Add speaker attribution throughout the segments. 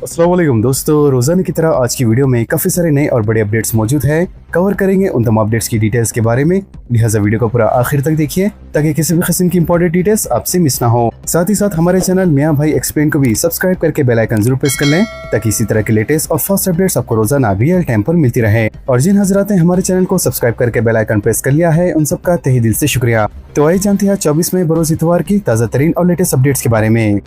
Speaker 1: अस्सलाम वालेकुम दोस्तों, रोजाना की तरह आज की वीडियो में काफी सारे नए और बड़े अपडेट्स मौजूद हैं। कवर करेंगे उन तमाम अपडेट्स की डिटेल्स के बारे में, लिहाजा वीडियो को पूरा आखिर तक देखिए ताकि किसी भी किस्म की इंपॉर्टेंट डिटेल्स आपसे मिस ना हो। साथ ही साथ हमारे चैनल मियां भाई एक्सप्लेन को भी सब्सक्राइब करके बेल आइकन जरूर प्रेस कर लें ताकि इसी तरह के लेटेस्ट और फास्ट अपडेट्स आपको रोजाना रियल टाइम पर मिलती रहे। और जिन हजरात ने हमारे चैनल को सब्सक्राइब करके बेल आइकन प्रेस कर लिया है उन सबका तहे दिल से शुक्रिया। तो आइए जानते हैं 24 मई बरोज इतवार की ताज़ा तरीन और लेटेस्ट अपडेट्स के बारे में।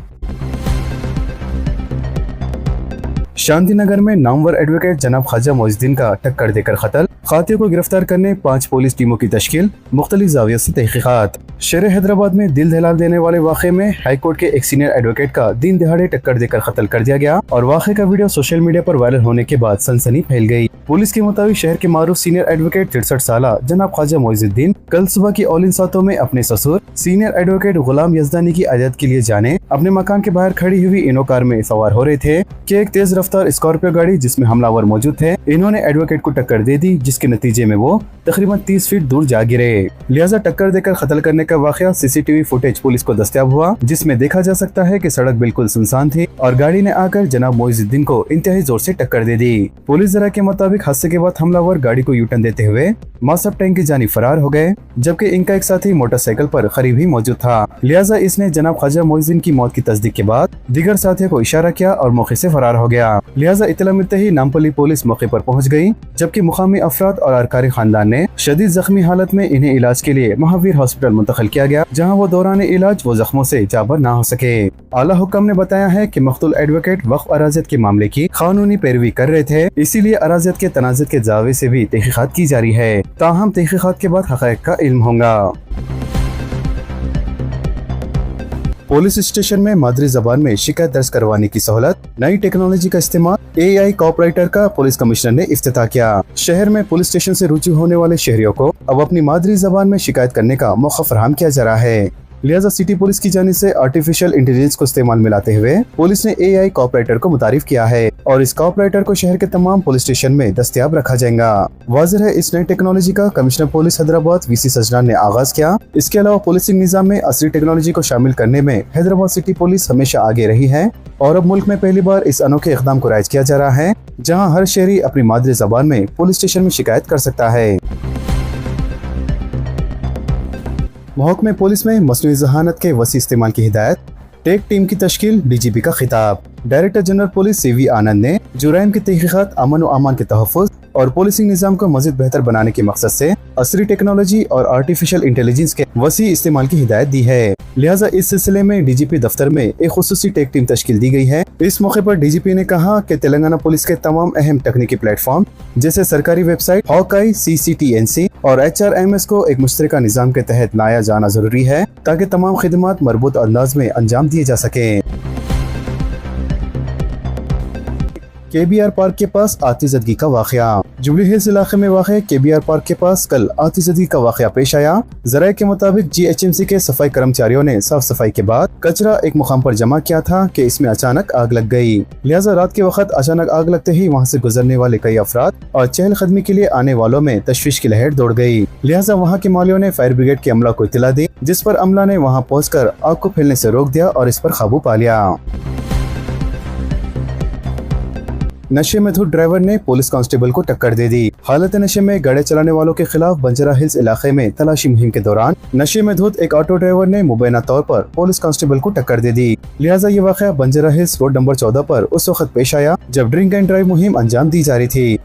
Speaker 1: शांतिनगर में नामवर एडवोकेट जनाब ख्वाजा मोइजुद्दीन का टक्कर देकर कत्ल, खातियों को गिरफ्तार करने 5 पुलिस टीमों की तश्कील, मुख्तलिफ जावियों से तहकीकात। शहर हैदराबाद में दिल दहला देने वाले वाक़े में हाईकोर्ट के एक सीनियर एडवोकेट का दिन दहाड़े टक्कर देकर कत्ल कर दिया गया और वाक़े का वीडियो सोशल मीडिया पर वायरल होने के बाद सनसनी फैल गई। पुलिस के मुताबिक शहर के मारूफ सीनियर एडवोकेट 63 साल जनाब ख्वाजा मोइजुद्दीन कल सुबह की औलिन सातों में अपने ससुर सीनियर एडवोकेट गुलाम यजदानी की आयत के लिए जाने अपने मकान के बाहर खड़ी हुई इनो कार में सवार हो रहे थे कि एक तेज रफ्तार स्कॉर्पियो गाड़ी जिसमें हमलावर मौजूद थे, इन्होंने एडवोकेट को टक्कर दे दी, जिसके नतीजे में वो तकरीबन 30 फीट दूर जा गिरे। लिहाजा टक्कर देकर कत्ल करने का वाकया सीसीटीवी फुटेज पुलिस को दस्तयाब हुआ, जिसमें देखा जा सकता है कि सड़क बिल्कुल सुनसान थी और गाड़ी ने आकर जनाब मोइजुद्दीन को इंतहाई जोर से टक्कर दे दी। पुलिस जरा के मुताबिक हादसे के बाद हमलावर गाड़ी को यूटर्न देते हुए मासब टैंक की जानी फरार हो गए, जबकि इनका एक साथी मोटरसाइकिल पर करीब ही मौजूद था। लिहाजा इसने जनाब ख्वाजा मोइजुद्दीन की मौत की तस्दीक के बाद दीगर साथियों को इशारा किया और मौके से फरार हो गया। लिहाजा इतला मिलते ही नामपल्ली पुलिस मौके पर पहुंच गई, जबकि मुकामी अफराद और अरकारी खानदान ने शदीद जख्मी हालत में इन्हें इलाज के लिए महावीर हॉस्पिटल मुंतकिल किया गया, जहां वो दौरान इलाज वो जख्मों से जाबर ना हो सके। आला हुक्म ने बताया है कि मख्तूल एडवोकेट वक्फ अराजियत के मामले की कानूनी पैरवी कर रहे थे, इसीलिए अराजियत के तनाजुत के जावे से भी तहकीकात की जा रही है। ताहम तहकीकात के बाद हक़ाइक़ का इल्म होगा। पुलिस स्टेशन में मादरी जबान में शिकायत दर्ज करवाने की सहूलत, नई टेक्नोलॉजी का इस्तेमाल, AI कॉपराइटर का पुलिस कमिश्नर ने इफ्तिताह किया। शहर में पुलिस स्टेशन से रुजू होने वाले शहरियों को अब अपनी मादरी जबान में शिकायत करने का मौका फराहम किया जा रहा है। लिहाजा सिटी पुलिस की जानिब से आर्टिफिशियल इंटेलिजेंस को इस्तेमाल में लाते हुए पुलिस ने AI कॉपराइटर को मुतारिफ किया है और इस कॉपराइटर को शहर के तमाम पुलिस स्टेशन में दस्तयाब रखा जाएगा। वाज़ेह है इस नई टेक्नोलॉजी का कमिश्नर पुलिस हैदराबाद VC सजनान ने आगाज किया। इसके अलावा पुलिसिंग निजाम में असली टेक्नोलॉजी को शामिल करने में हैदराबाद सिटी पुलिस हमेशा आगे रही है और अब मुल्क में पहली बार इस अनोखे इक़दाम को राइज किया जा रहा है, जहाँ हर शहरी अपनी मादरी जबान में पुलिस स्टेशन में शिकायत कर सकता है। महकमे पुलिस में मसनूई ज़हानत के वसी इस्तेमाल की हिदायत, टेक टीम की तश्कील, DGP का खिताब। डायरेक्टर जनरल पुलिस CV आनंद ने जुराइम की तहकीकात, अमन व अमान के तहफ़्फ़ुज़ और पुलिसिंग निज़ाम को मज़ीद बेहतर बनाने के मकसद से असली टेक्नोलॉजी और आर्टिफिशियल इंटेलिजेंस के वसी इस्तेमाल की हिदायत दी है। लिहाजा इस सिलसिले में DGP दफ्तर में एक खुसूसी टेक टीम तश्कील दी गई है। इस मौके पर DGP ने कहा कि तेलंगाना पुलिस के तमाम अहम तकनीकी प्लेटफॉर्म जैसे सरकारी वेबसाइट, हॉकाई, CCTNC और HRMS को एक मुश्तरका निज़ाम के तहत लाया जाना जरूरी है ताकि तमाम खिदमात मरबूत अंदाज में अंजाम दिए जा सके। KBR पार्क के पास आतिशज़दगी का वाक़या। जुबली हिल्स इलाके में वाक़ KBR पार्क के पास कल आतिशज़दगी का वाक़या पेश आया। ज़राए के मुताबिक GHMC के सफाई कर्मचारियों ने साफ सफाई के बाद कचरा एक मुकाम पर जमा किया था कि इसमें अचानक आग लग गई। लिहाजा रात के वक्त अचानक आग लगते ही वहाँ से गुजरने वाले कई अफराद और चहलकदमी के लिए आने वालों में तशवीश की लहर दौड़ गई। लिहाजा वहाँ के मालियों ने फायर ब्रिगेड के अमला को इत्तला दी, जिस पर अमला ने वहाँ पहुँच कर आग को फैलने से रोक दिया और इस पर काबू पा लिया। नशे में धुत ड्राइवर ने पुलिस कांस्टेबल को टक्कर दे दी। हालत नशे में गाड़ी चलाने वालों के खिलाफ बंजारा हिल्स इलाके में तलाशी मुहिम के दौरान नशे में धुत एक ऑटो ड्राइवर ने मुबैना तौर पर पुलिस कांस्टेबल को टक्कर दे दी। लिहाजा ये वाक़या बंजारा हिल्स रोड नंबर 14 पर उस वक्त पेश आया जब ड्रिंक एंड ड्राइव मुहिम अंजाम दी जा रही थी।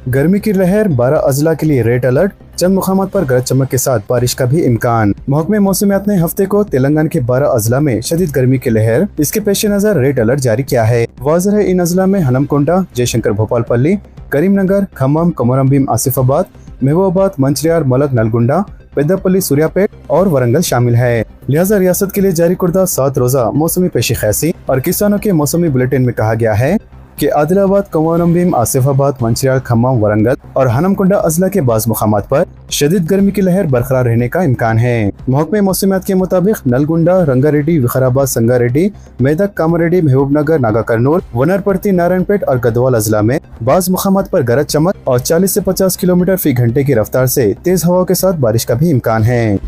Speaker 1: गर्मी की लहर, 12 अजला के लिए रेड अलर्ट, चंद मुकामात पर गरज चमक के साथ बारिश का भी इम्कान। महकमे मौसमियात ने हफ्ते को तेलंगाना के 12 अजला में शदीद गर्मी की लहर, इसके पेश नजर रेड अलर्ट जारी किया है। वाज़ेह है इन अजला में हनमकोंडा, जयशंकर भोपालपल्ली, करीमनगर, खम्मम, कोमरमभीम, आसिफाबाद, महबूबाबाद, मंचिर्याल, मलक, नलगुंडा, पेद्दापल्ली, सूर्यापेट और वरंगल शामिल है। लिहाजा रियासत के लिए जारी करदा 7 रोजा मौसमी पेशी खैसी और किसानों के मौसमी बुलेटिन में कहा गया है कि आदिलाबाद, कोमरमभीम, आसिफाबाद, मंचिर्याल, खम्मम, वरंगल और हनमकुंडा अजला के बाज़ मुकामात पर शदीद गर्मी की लहर बरकरार रहने का इम्कान है। महकमे मौसमियात के मुताबिक नलगुंडा, रंगारेड्डी, विकाराबाद, संगारेड्डी, मेदक, कामारेड्डी, महबूबनगर, नागा कर्नूल, वनरपर्ती, नारायणपेट और गदवाल अजला में बाज़ मुकामात पर गरज चमक और 40 से 50 किलोमीटर फी घंटे की रफ्तार से तेज हवाओं के साथ बारिश का भी इम्कान है।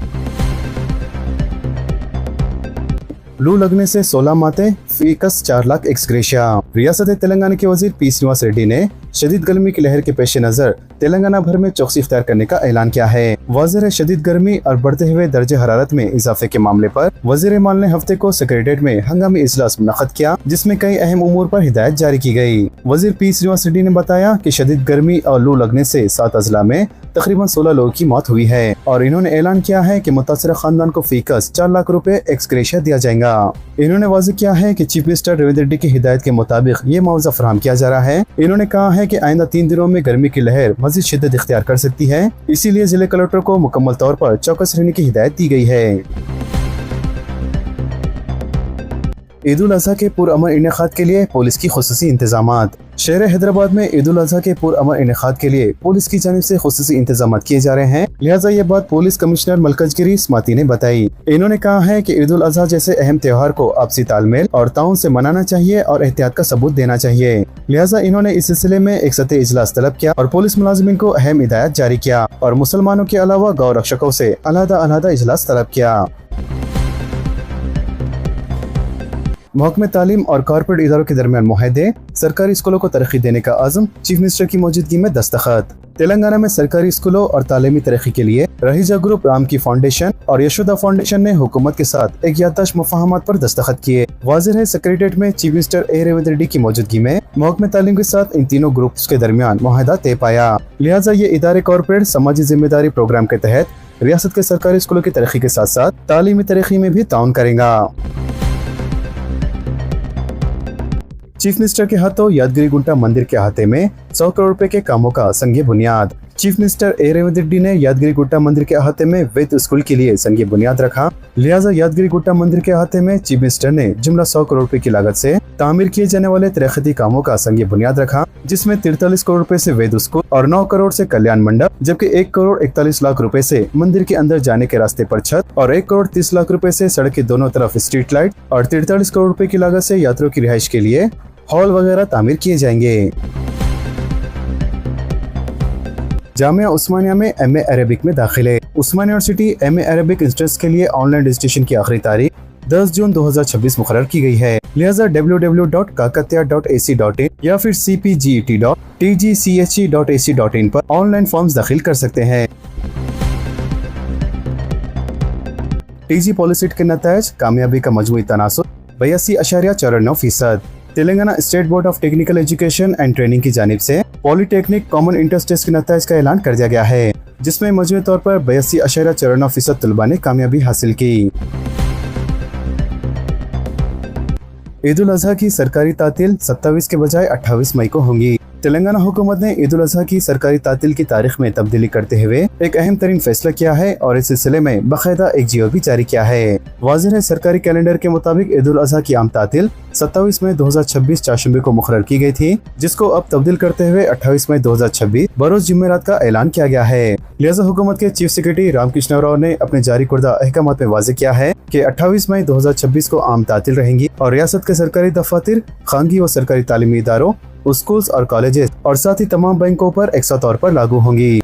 Speaker 1: लू लगने से 16 माते, फीकस 4 लाख एक्स ग्रेशिया। रियासत तेलंगाना के वजीर पी श्रीनिवास रेड्डी ने शदीद गर्मी की लहर के पेश नजर तेलंगाना भर में चौकसी इख्तियार करने का ऐलान किया है। वाज़ेह शदीद गर्मी और बढ़ते हुए दर्जे हरारत में इजाफे के मामले पर वज़ीर माल ने हफ्ते को सेक्रेटेरिएट में हंगामी इजलास मुनक़द किया, जिसमें कई अहम उमूर पर हिदायत जारी की गई। वजीर पी श्रीनिवास रेड्डी ने बताया कि शदीद गर्मी और लू लगने से 7 अजला में तकरीबन 16 लोगों की मौत हुई है और इन्होंने ऐलान किया है कि मुतासरा खानदान को फीकस 4 लाख रुपए एक्स ग्रेशिया दिया जाएगा। इन्होंने वाज़ेह किया है कि चीफ मिनिस्टर रेवंत रेड्डी की हिदायत के मुताबिक ये मुआवजा फराहम किया जा रहा है। इन्होंने कहा है कि आइंदा 3 दिनों में गर्मी की लहर मजीद शिद्दत इख्तियार कर सकती है, इसीलिए जिले कलेक्टर को मुकम्मल तौर पर चौकस रहने की हिदायत दी गई है। ईद उल अज़हा के पुरअमन इनेकाद के लिए पुलिस की खुसूसी इंतजामात। शहर हैदराबाद में ईद उल अज़हा के पुरअमन इनेकाद के लिए पुलिस की जानिब से खुसूसी इंतजाम किए जा रहे हैं, लिहाजा ये बात पुलिस कमिश्नर मलकजगिरी स्माती ने बताई। इन्होंने कहा है कि ईद उल अज़हा जैसे अहम त्योहार को आपसी तालमेल और ताउन से मनाना चाहिए और एहतियात का सबूत देना चाहिए। लिहाजा इन्होंने इस सिलसिले में एक सतही इजलास तलब किया और पुलिस मुलाजिमीन को अहम हिदायत जारी किया और मुसलमानों के अलावा गौ रक्षकों से अलहदा इजलास तलब किया। महकमे तालीम और कॉर्पोरेट इदारों के दरमियान मुआहदे, सरकारी स्कूलों को तरक्की देने का आज़म, चीफ मिनिस्टर की मौजूदगी में दस्तखत। तेलंगाना में सरकारी स्कूलों और तालीमी तरक्की के लिए रहीजा ग्रुप, राम की फाउंडेशन और यशोदा फाउंडेशन ने हुकूमत के साथ एक याददाश्त मुफाहमत पर दस्तखत किए। वाज़ेह है सेक्रेटेरिएट में चीफ मिनिस्टर रेवंत रेड्डी की मौजूदगी में महकमे तालीम के साथ इन तीनों ग्रुप्स के दरमियान मुआहदा तय पाया। लिहाजा ये इदारे कॉर्पोरेट समाजी जिम्मेदारी प्रोग्राम के तहत रियासत के सरकारी स्कूलों की तरक्की के साथ साथ तालीमी तरक्की में भी ताउन करेगा। चीफ मिनिस्टर के हाथों यादगिरी गुंटा मंदिर के अहाते में 100 करोड़ रुपए के कामों का संगे बुनियाद। चीफ मिनिस्टर रेवंत रेड्डी ने यादगिरी गुट्टा मंदिर के अहाते में वैद स्कूल के लिए संगे बुनियाद रखा। लिहाजा यादगिरी गुट्टा मंदिर के अहाते में चीफ मिनिस्टर ने जुमला 100 करोड़ रुपए की लागत से तामीर किए जाने वाले तरक्की कामों का संगे बुनियाद रखा, जिसमें 43 करोड़ रुपए से वैद स्कूल और 9 करोड़ से कल्याण मंडप, जबकि 1 करोड़ 41 लाख रुपए से मंदिर के अंदर जाने के रास्ते पर छत और 1 करोड़ 30 लाख रुपए से सड़क के दोनों तरफ स्ट्रीट लाइट और 43 करोड़ रुपए की लागत से यात्रियों की रिहाइश के लिए हॉल वगैरह तामीर किए जाएंगे। जामिया उस्मानिया में MA अरबिक में दाखिले। उस्मानिया यूनिवर्सिटी MA अरबिक इंस्टेंस के लिए ऑनलाइन रजिस्ट्रेशन की आखिरी तारीख 10 जून 2026 मुकर्रर की गई है। लिहाजा www.kakatiya.ac.in या फिर cpget.tgche.ac.in पर ऑनलाइन फॉर्म्स दाखिल कर सकते हैं। TG पॉलिसिट के नतायज कामयाबी का मजमूई तनासुब 82.94%। Telangana state board of technical education and training की जानिब से पॉलिटेक्निक कॉमन इंट्रेंस टेस्ट के नतायज का ऐलान कर दिया गया है, जिसमें मजमूई तौर पर 82.94% तलबा ने कामयाबी हासिल की। ईद उल अज़हा की सरकारी तातील 27 के बजाय 28 मई को होंगी। तेलंगाना हुकूमत ने ईद उल अज़हा की सरकारी तातील की तारीख में तब्दीली करते हुए एक अहम तरीन फैसला किया है और इस सिलसिले में बाकायदा एक जियो भी जारी किया है। वाज़ेह है सरकारी कैलेंडर के मुताबिक ईद उल अज़हा की आम तातील 27 मई 2026 चाशंबे को मुकर्रर की गई थी, जिसको अब तब्दील करते हुए 28 मई 2026 बरोज जुमेरात का ऐलान किया गया है। लिहाजा हुकूमत के चीफ सेक्रेटरी रामकृष्ण राव ने अपने जारी कुर्दा अहकामात में वाज़ेह किया है कि 28 मई 2026 को आम तातील रहेंगी और रियासत के सरकारी दफातर, खानगी व सरकारी तालीमी इदारों, स्कूल्स और कॉलेजेस और साथ ही तमाम बैंकों पर एकसा तौर पर लागू होंगी।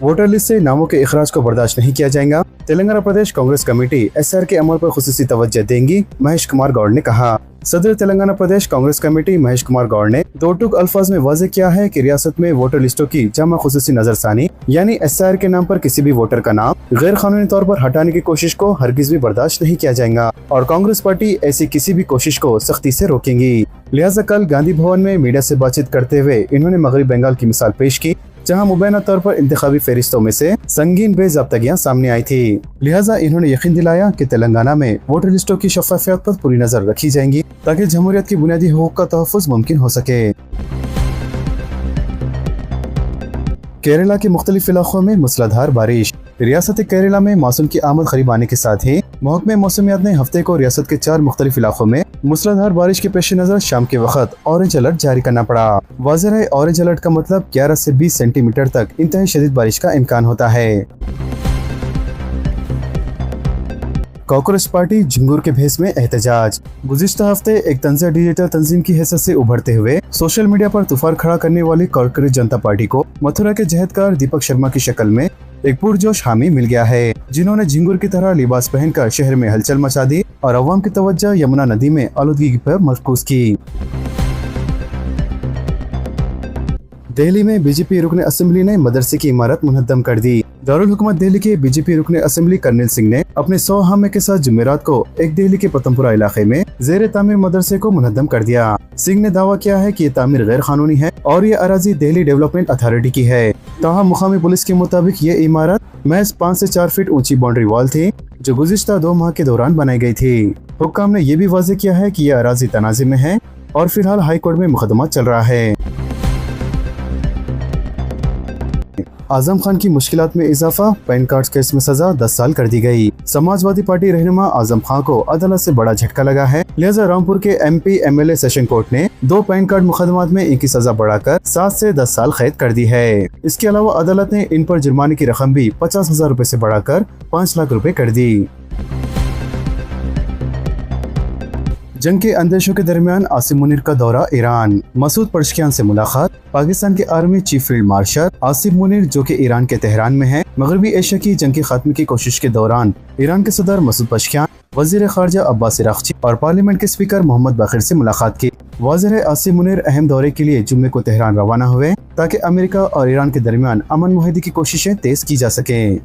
Speaker 1: वोटर लिस्ट से नामों के इखराज को बर्दाश्त नहीं किया जाएगा। तेलंगाना प्रदेश कांग्रेस कमेटी SR के अमल पर खुसूसी तवज्जो देंगी, महेश कुमार गौड़ ने कहा। सदर तेलंगाना प्रदेश कांग्रेस कमेटी महेश कुमार गौड़ ने दो टूक अल्फाज में वाज़ेह किया है कि रियासत में वोटर लिस्टों की जमा खुसूसी नजरसानी यानी SR के नाम पर किसी भी वोटर का नाम गैर कानूनी तौर पर हटाने की कोशिश को हरगिज भी बर्दाश्त नहीं किया जाएगा और कांग्रेस पार्टी ऐसी किसी भी कोशिश को सख्ती से रोकेंगी। लिहाजा कल गांधी भवन में मीडिया से बातचीत करते हुए इन्होंने मगरबी बंगाल की मिसाल पेश की, जहां मुबैना तौर पर इंतखाबी फहरिस्तों में से संगीन बेज़ाब्तगियां सामने आई थी। लिहाजा इन्होंने यकीन दिलाया कि तेलंगाना में वोटर लिस्टों की शफ़ाफियत पर पूरी नजर रखी जाएंगी ताकि जमहूरियत की बुनियादी हुकूक का तहफ़्फ़ुज़ मुमकिन हो सके। केरला के मुख्तलिफ इलाकों में मूसलाधार बारिश। रियासत केरला में मानसून की आमद करीब आने के साथ ही महकमे मौसमियात ने हफ्ते को रियासत के 4 मुख्तलिफ इलाकों में मूसलाधार बारिश के पेश नजर शाम के वक्त ऑरेंज अलर्ट जारी करना पड़ा। वाज़ेह है ऑरेंज अलर्ट का मतलब 11 से 20 सेंटीमीटर तक इंतहाई शदीद बारिश का इम्कान होता है। कांग्रेस पार्टी झिंगुर के भेस में एहतजाज। गुज़िश्ता हफ्ते एक तंज़ डिजिटल तंजीम की हैसियत से उभरते हुए सोशल मीडिया पर तूफान खड़ा करने वाली कांग्रेस जनता पार्टी को मथुरा के जहदकार दीपक शर्मा की शक्ल में एक पुरजोश हामी मिल गया है, जिन्होंने झिंगुर की तरह लिबास पहनकर शहर में हलचल मचा दी और अवाम की तवज्जो यमुना नदी में आलूदगी पर मरकूज की। दिल्ली में बीजेपी रुकन असेंबली ने मदरसे की इमारत मुनहद्दम कर दी। दारुल हुकूमत दिल्ली के बीजेपी रुकन असेंबली कर्नल सिंह ने अपने 100 हामे के साथ जुमेरात को एक दिल्ली के पतमपुरा इलाके में जेर तामीर मदरसे को मुनहद्दम कर दिया। सिंह ने दावा किया है कि ये तामीर गैर कानूनी है और ये अराजी दिल्ली डेवलपमेंट अथॉरिटी की है। ताहम मुकामी पुलिस के मुताबिक ये इमारत महज 5 से 4 फीट ऊंची बाउंड्री वॉल थी, जो गुज़िश्ता 2 माह के दौरान बनाई गई थी। हुक्काम ने यह भी वाज़ेह किया है कि यह अराजी तनाज़े में है और फिलहाल हाई कोर्ट में मुकदमा चल रहा है। आजम खान की मुश्किलात में इजाफा, पैन कार्ड केस में सजा 10 साल कर दी गई। समाजवादी पार्टी रहनुमा आजम खान को अदालत से बड़ा झटका लगा है, लिहाजा रामपुर के MP MLA सेशन कोर्ट ने 2 पैन कार्ड मुकदमात में इनकी सजा बढ़ाकर 7 से 10 साल कैद कर दी है। इसके अलावा अदालत ने इन पर जुर्माने की रकम भी 50,000 रुपए से बढ़ाकर 5 लाख रुपए कर दी। जंग के अंदेशों के दरमियान आसिम मुनीर का दौरा ईरान, मसूद पज़ेश्कियान से मुलाकात। पाकिस्तान के army chief field marshal Asim Munir, जो कि ईरान के तेहरान में है, मगरबी एशिया की जंग के खात्मे की कोशिश के दौरान ईरान के सदर मसूद पज़ेश्कियान, वजीर खारजा अब्बास अराग़ची और पार्लियामेंट के स्पीकर मोहम्मद बाक़िर से मुलाकात की। वाज़ेह है आसिम मुनीर अहम दौरे के लिए जुम्मे को तेहरान रवाना हुए ताकि अमेरिका और ईरान के दरमियान अमन मुआहदे की कोशिशें तेज की जा सकें।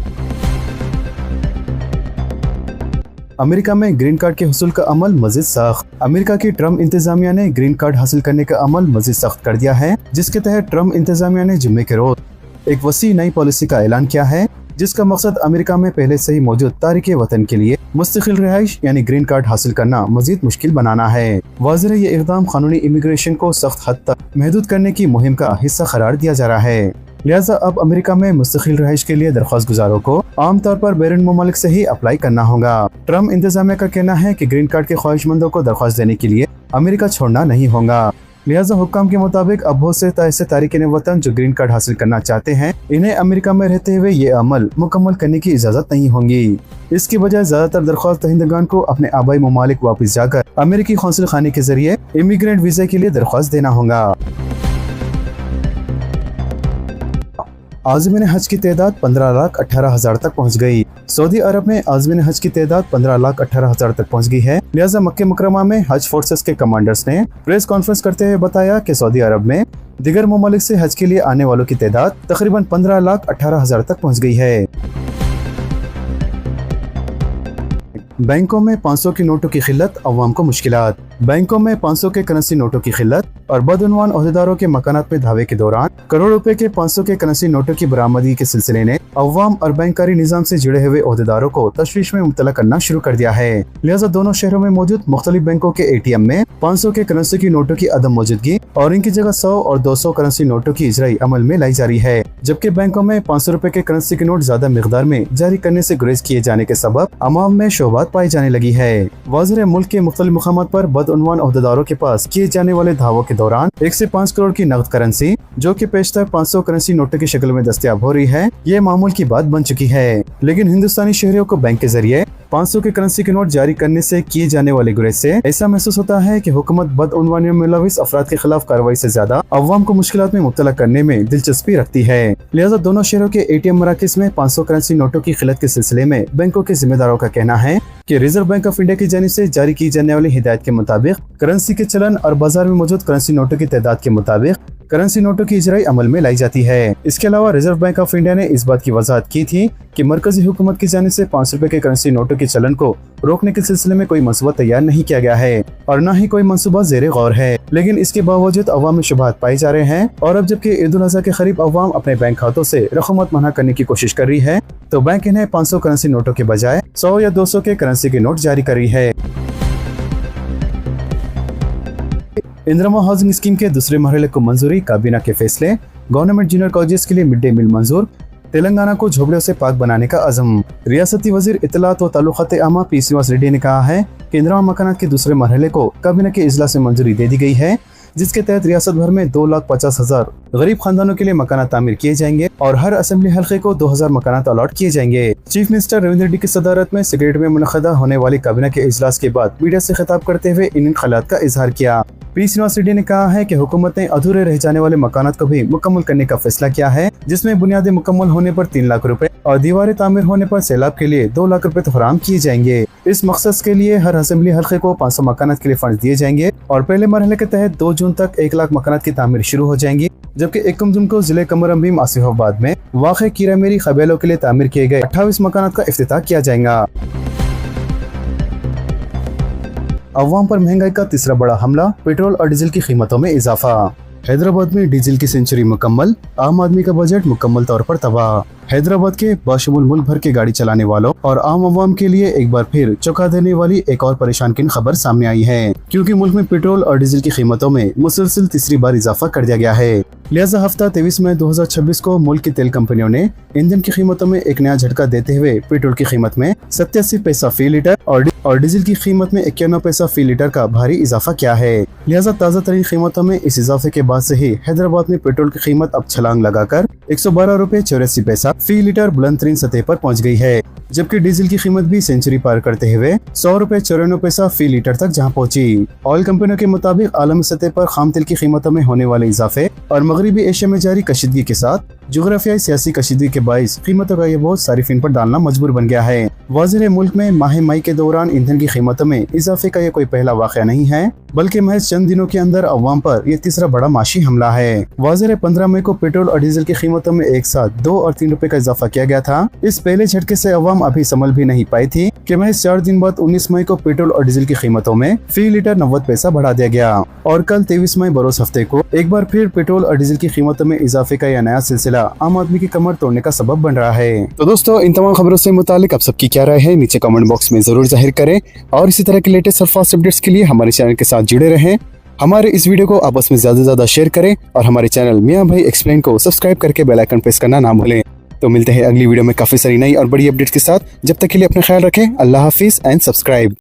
Speaker 1: अमेरिका में ग्रीन कार्ड के हुसूल का अमल मजीद सख्त। अमेरिका की ट्रम्प इंतजामिया ने ग्रीन कार्ड हासिल करने का अमल मजीद सख्त कर दिया है, जिसके तहत ट्रम्प इंतजामिया ने जुम्मे के रोज एक वसी नई पॉलिसी का ऐलान किया है, जिसका मकसद अमेरिका में पहले से ही मौजूद तारिक वतन के लिए मुस्तकिल रिहाइश यानी ग्रीन कार्ड हासिल करना मजीद मुश्किल बनाना है। वाज़ेह ये इक़दाम कानूनी इमिग्रेशन को सख्त हद तक महदूद करने की मुहिम का हिस्सा करार दिया जा रहा है। लिहाजा अब अमेरिका में मुस्तकिल रिहाइश के लिए दरख्वास्त गुजारों को आमतौर पर बैरून मुमालिक से ही अप्लाई करना होगा। ट्रम्प इंतजामिया का कहना है कि ग्रीन कार्ड के ख्वाहिशमंदों को दरख्वास्त देने के लिए अमेरिका छोड़ना नहीं होगा। लिहाजा हुक्काम के मुताबिक अब बहुत से ऐसे तारिकीन वतन जो ग्रीन कार्ड हासिल करना चाहते हैं, इन्हें अमेरिका में रहते हुए ये अमल मुकम्मल करने की इजाज़त नहीं होगी। इसके बजाय ज्यादातर दरख्वास्त दहिंदगान को अपने आबाई ममालिक वापस जाकर अमेरिकी कौंसिल खाने के जरिए इमिग्रेंट वीजा के लिए दरख्वास्त देना होगा। आज़मीन हज की तादाद 15,18,000 तक पहुँच गई। सऊदी अरब में आज़मीन हज की तादाद 15,18,000 तक पहुँच गई है। लिहाजा मक्के मुकरमा में हज फोर्सेस के कमांडर्स ने प्रेस कॉन्फ्रेंस करते हुए बताया कि सऊदी अरब में दिगर ममालिक से हज के लिए आने वालों की तादाद तकरीबन 15,18,000 तक पहुँच गई है। बैंकों में 500 की नोटों की खिल्लत, अवाम को मुश्किलात। बैंकों में 500 के करेंसी नोटों की खिल्लत और बदउनवान ओहदेदारों के मकानात में धावे के दौरान करोड़ रुपए के 500 के करेंसी नोटों की बरामदगी के सिलसिले ने अवाम और बैंककारी निजाम से जुड़े हुए ओहदेदारों को तशवीश में मुब्तला करना शुरू कर दिया है। लिहाजा दोनों शहरों में मौजूद मुख्तलिफ बैंकों के ATM में 500 के करेंसी की नोटों की अदम मौजूदगी और इनकी जगह 100 और 200 करेंसी नोटों की इजराई अमल में लाई जा रही है, जबकि बैंकों में 500 रुपए के करेंसी के नोट ज्यादा मिकदार में जारी करने से गुरेज किए जाने के सबब अवाम में शोबात पाई जाने लगी है। वाज़ेह मुल्क के मुख्तलिफ मुकामात पर बदउनवान ओहदेदारों के पास किए जाने वाले धावों के दौरान 1 से 5 करोड़ की नकद करेंसी, जो कि पेशतर 500 करेंसी नोटों की शक्ल में दस्तयाब हो रही है, ये मामूल की बात बन चुकी है। लेकिन हिंदुस्तानी शहरियों को बैंक के जरिए 500 के करेंसी के नोट जारी करने से किए जाने वाले गुरेज से ऐसा महसूस होता है कि हुकूमत बदउनवानी में मुलविस अफराद के खिलाफ कार्रवाई से ज्यादा अवाम को मुश्किलात में मुब्तला करने में दिलचस्पी रखती है। लिहाजा दोनों शहरों के ATM मराकज़ में 500 करेंसी नोटों की खिलत के सिलसिले में बैंकों के जिम्मेदारों का कहना है कि रिजर्व बैंक ऑफ इंडिया की जानिब से जारी की जाने वाली हिदायत के मुताबिक करेंसी के चलन और बाजार में मौजूद करेंसी नोटों की तादाद के मुताबिक करेंसी नोटों की इजराई अमल में लाई जाती है। इसके अलावा रिजर्व बैंक ऑफ इंडिया ने इस बात की वजाहत की थी कि मरकजी हुकूमत की जानिब से 5 रुपए के करेंसी नोटों के चलन को रोकने के सिलसिले में कोई मनसूबा तैयार नहीं किया गया है और न ही कोई मनसूबा ज़ेरे गौर है। लेकिन इसके बावजूद अवाम में शुबहात पाई जा रहे हैं और अब जबकि ईद उल अज़हा के करीब अवाम अपने बैंक खातों से रकूमत मना करने की कोशिश कर रही है, तो बैंक इन्हें 500 करेंसी नोटों के बजाय 100 या 200 के करेंसी के नोट जारी कर रही है। इंदिरा हाउसिंग स्कीम के दूसरे मरहले को मंजूरी, काबीना के फैसले। गवर्नमेंट जूनियर कॉलेजेस के लिए मिड डे मील मंजूर। तेलंगाना को झोपड़ियों से पाक बनाने का अज़म। रियासती वजीर इत्तलात व ताल्लुकात आमा P. श्रीनिवास रेड्डी ने कहा है कि इंदिरा मकानात के दूसरे मरहले को काबीना के इजलास में मंजूरी दे दी गई है, जिसके तहत रियासत भर में 2,50,000 गरीब खानदानों के लिए मकान तामीर किए जाएंगे और हर असेंबली हल्के को 2,000 मकान अलॉट किए जाएंगे। चीफ मिनिस्टर रेवंत रेड्डी की सदारत में सेक्रेटरी में मुनक़दा होने वाली काबीना के इजलास के बाद मीडिया से खिताब करते हुए इन ख्यालात का इजहार किया। पी श्रीनिवास रेड्डी ने कहा है कि हुकूमत ने अधूरे रह जाने वाले मकानात को भी मुकम्मल करने का फैसला किया है, जिसमें बुनियादी मुकम्मल होने पर 3 लाख रुपए और दीवारें तामीर होने पर सैलाब के लिए 2 लाख रुपए फराहम किए जाएंगे। इस मकसद के लिए हर असेंबली हल्के को 500 मकानात के लिए फंड दिए जाएंगे और पहले मरहले के तहत 2 जून तक 1 लाख मकानात की तामीर शुरू हो जाएंगी, जबकि 1 जून को जिले कमरम्बीम आसिफाबाद में वाक़े कीरा मेरी कबीलों के लिए तामीर किए गए 28 मकानात का इफ्तिताह किया जाएगा। अवाम पर महंगाई का तीसरा बड़ा हमला, पेट्रोल और डीजल की कीमतों में इजाफा। हैदराबाद में डीजल की सेंचुरी मुकम्मल, आम आदमी का बजट मुकम्मल तौर पर तबाह। हैदराबाद के बाशमुल मुल्क भर के गाड़ी चलाने वालों और आम अवाम के लिए एक बार फिर चौंका देने वाली एक और परेशानकुन खबर सामने आई है, क्योंकि मुल्क में पेट्रोल और डीजल की कीमतों में मुसलसल तीसरी बार इजाफा कर दिया गया है। लिहाजा हफ्ता 23 मई 2026 को मुल्क की तेल कंपनियों ने ईंधन की कीमतों में एक नया झटका देते हुए पेट्रोल की कीमत में 87 पैसा फी लीटर और डीजल की कीमत में 51 पैसा फी लीटर का भारी इजाफा किया है। लिहाजा ताज़ा तरीन कीमतों में इस इजाफे के बाद से ही हैदराबाद में पेट्रोल की कीमत अब छलांग लगाकर 112 रुपए 84 पैसा फी लीटर बुलंद तरीन सतह पर पहुंच गई है, जबकि डीजल की कीमत भी सेंचुरी पार करते हुए 100 रुपए 94 पैसा फी लीटर तक जहां पहुंची। ऑयल कंपनियों के मुताबिक आलमी सतह पर खाम तेल की कीमतों में होने वाले इजाफे और मगरबी एशिया में जारी कशीदगी के साथ जोग्राफियाई सियासी कशीदगी के बाइस कीमतों का यह बहुत सारिफिन पर डालना मजबूर बन गया है। वाज़ेह है, मुल्क में माह मई के दौरान ईंधन की कीमतों में इजाफे का यह कोई पहला वाक़या नहीं है, बल्कि महज चंद दिनों के अंदर अवाम पर यह तीसरा बड़ा माशी हमला है। वाज़ेह है, 15 मई को पेट्रोल और डीजल की कीमतों में एक साथ 2 और 3 रुपए का इजाफा किया गया था। इस पहले झटके से अवाम अभी संभल भी नहीं पाई थी कि महज 4 दिन बाद 19 मई को पेट्रोल और डीजल की कीमतों में फी लीटर 90 पैसा बढ़ा दिया गया और कल 23 मई बरोज हफ्ते को एक बार फिर पेट्रोल और डीजल की कीमतों में इजाफे का यह नया सिलसिला आम आदमी की कमर तोड़ने का सबब बन रहा है। तो दोस्तों, इन तमाम खबरों से मुतालिक आप सबकी क्या राय है नीचे कमेंट बॉक्स में जरूर जाहिर करें और इसी तरह के लेटेस्ट और फास्ट अपडेट्स के लिए हमारे चैनल के साथ जुड़े रहें। हमारे इस वीडियो को आपस में ज्यादा से ज्यादा शेयर करें और हमारे चैनल मियां भाई एक्सप्लेन को सब्सक्राइब करके बेल आइकन प्रेस करना ना भूलें। तो मिलते हैं अगली वीडियो में काफी सारी नई और बड़ी अपडेट्स के साथ। जब तक के लिए अपना ख्याल रखें। अल्लाह हाफिज एंड सब्सक्राइब।